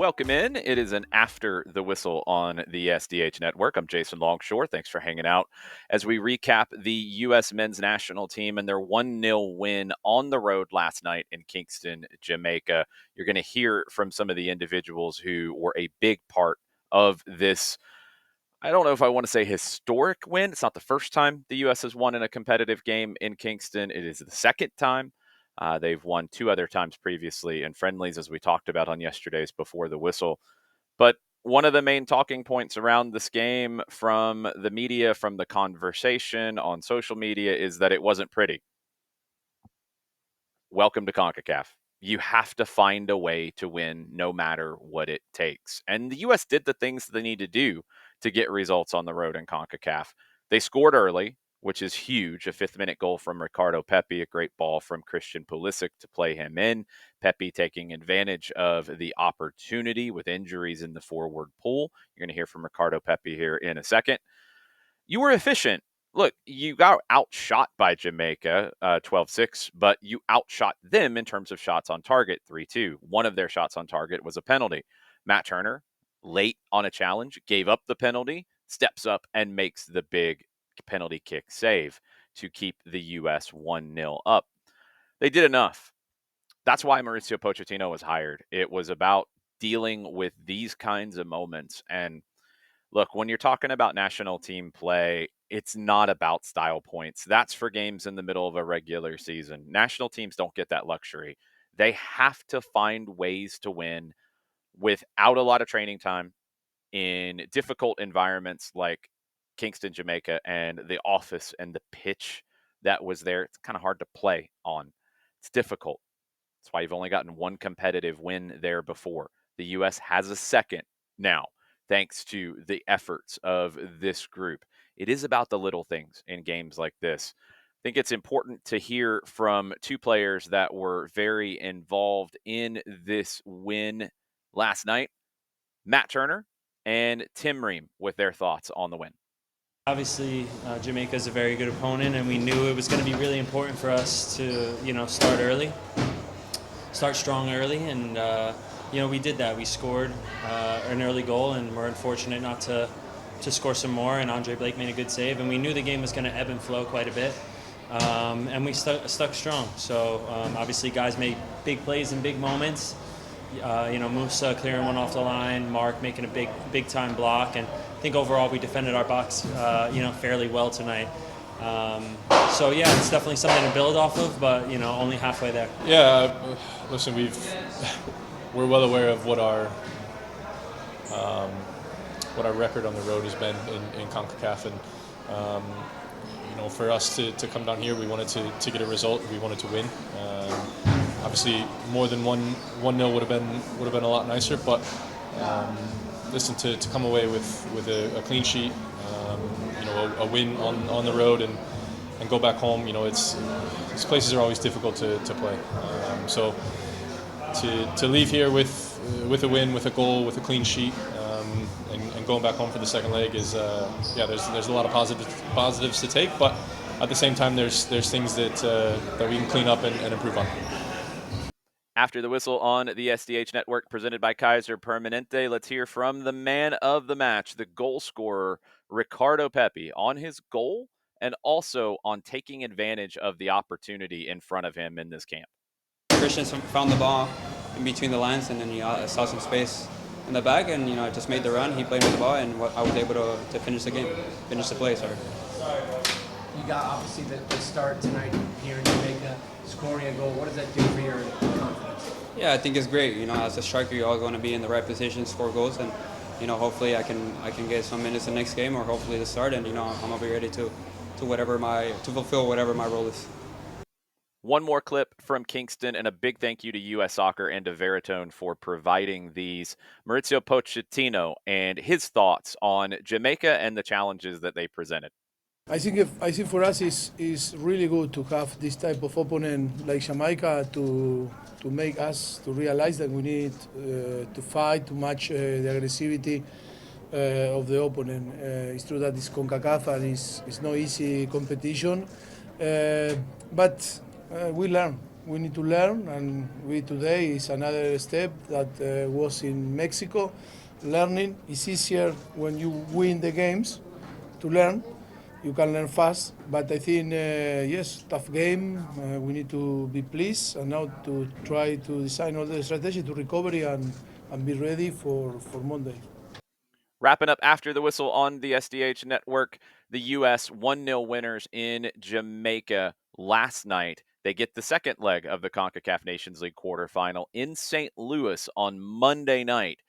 Welcome in. It is an After the Whistle on the SDH Network. I'm Jason Longshore. Thanks for hanging out as we recap the U.S. men's national team and their 1-0 win on the road last night in Kingston, Jamaica. You're going to hear from some of the individuals who were a big part of this. I don't know if I want to say historic win. It's not the first time the U.S. has won in a competitive game in Kingston. It is the second time. They've won two other times previously in friendlies, as we talked about on yesterday's Before the Whistle. But one of the main talking points around this game from the media, from the conversation on social media, is that it wasn't pretty. Welcome to Concacaf. You have to find a way to win no matter what it takes. And the U.S. did the things they need to do to get results on the road in Concacaf. They scored early, which is huge. A fifth-minute goal from Ricardo Pepi, a great ball from Christian Pulisic to play him in. Pepi taking advantage of the opportunity with injuries in the forward pool. You're going to hear from Ricardo Pepi here in a second. You were efficient. Look, you got outshot by Jamaica 12-6, but you outshot them in terms of shots on target 3-2. One of their shots on target was a penalty. Matt Turner, late on a challenge, gave up the penalty, steps up and makes the big penalty kick save to keep the U.S. 1-0 up. They did enough. That's why Mauricio Pochettino was hired. It was about dealing with these kinds of moments. And look, when you're talking about national team play, it's not about style points. That's for games in the middle of a regular season. National teams don't get that luxury. They have to find ways to win without a lot of training time in difficult environments like Kingston, Jamaica, and the office and the pitch that was there. It's kind of hard to play on. It's difficult. That's why you've only gotten one competitive win there before. The U.S. has a second now, thanks to the efforts of this group. It is about the little things in games like this. I think it's important to hear from two players that were very involved in this win last night, Matt Turner and Tim Ream, with their thoughts on the win. Obviously, Jamaica is a very good opponent, and we knew it was going to be really important for us to, start strong early, and we did that. We scored an early goal, and we're unfortunate not to score some more. And Andre Blake made a good save, and we knew the game was going to ebb and flow quite a bit, and we stuck strong. So obviously, guys make big plays in big moments. Musa clearing one off the line, Mark making a big time block, and I think overall we defended our box, fairly well tonight. It's definitely something to build off of, but only halfway there. Yeah, listen, we're well aware of what our record on the road has been in Concacaf, and for us to come down here, we wanted to get a result. We wanted to win. Obviously, more than 1-0 would have been a lot nicer, but listen, to come away with a clean sheet, a win on the road and go back home. These places are always difficult to play. So to leave here with a win, with a goal, with a clean sheet, and going back home for the second leg is there's a lot of positives to take, but at the same time there's things that we can clean up and improve on. After the Whistle on the SDH Network, presented by Kaiser Permanente. Let's hear from the man of the match, the goal scorer, Ricardo Pepi, on his goal and also on taking advantage of the opportunity in front of him in this camp. Christian found the ball in between the lines, and then he saw some space in the back, and just made the run. He played with the ball, and I was able to finish the play. You got obviously the start tonight here in Jamaica, scoring a goal. What does that do for your confidence? Yeah, I think it's great. As a striker, you're always going to be in the right position, score goals, and hopefully I can get some minutes the next game, or hopefully the start, and I'm gonna be ready to fulfill whatever my role is. One more clip from Kingston, and a big thank you to U.S. Soccer and to Veritone for providing these. Mauricio Pochettino and his thoughts on Jamaica and the challenges that they presented. I think for us is really good to have this type of opponent like Jamaica to make us to realize that we need to fight to match the aggressivity of the opponent. It's true that it's Concacaf and it's no easy competition, but we learn. we need to learn, and we today is another step that was in Mexico. Learning is easier when you win the games to learn. You can learn fast, but I think yes, tough game. We need to be pleased and now to try to design all the strategy to recovery and be ready for Monday. Wrapping up after the whistle on the SDH network, the U.S. 1-0 winners in Jamaica last night. They get the second leg of the CONCACAF Nations League quarterfinal in St. Louis on Monday night.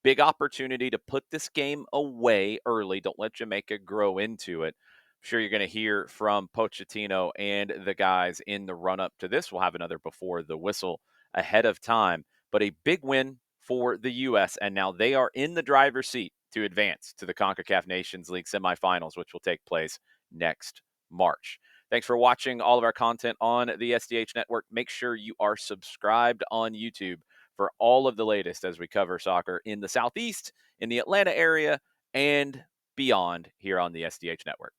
Big opportunity to put this game away early. Don't let Jamaica grow into it. I'm sure you're going to hear from Pochettino and the guys in the run up to this. We'll have another before the whistle ahead of time. But a big win for the U.S., and now they are in the driver's seat to advance to the CONCACAF Nations League semifinals, which will take place next March. Thanks for watching all of our content on the SDH Network. Make sure you are subscribed on YouTube for all of the latest as we cover soccer in the Southeast, in the Atlanta area, and beyond here on the SDH Network.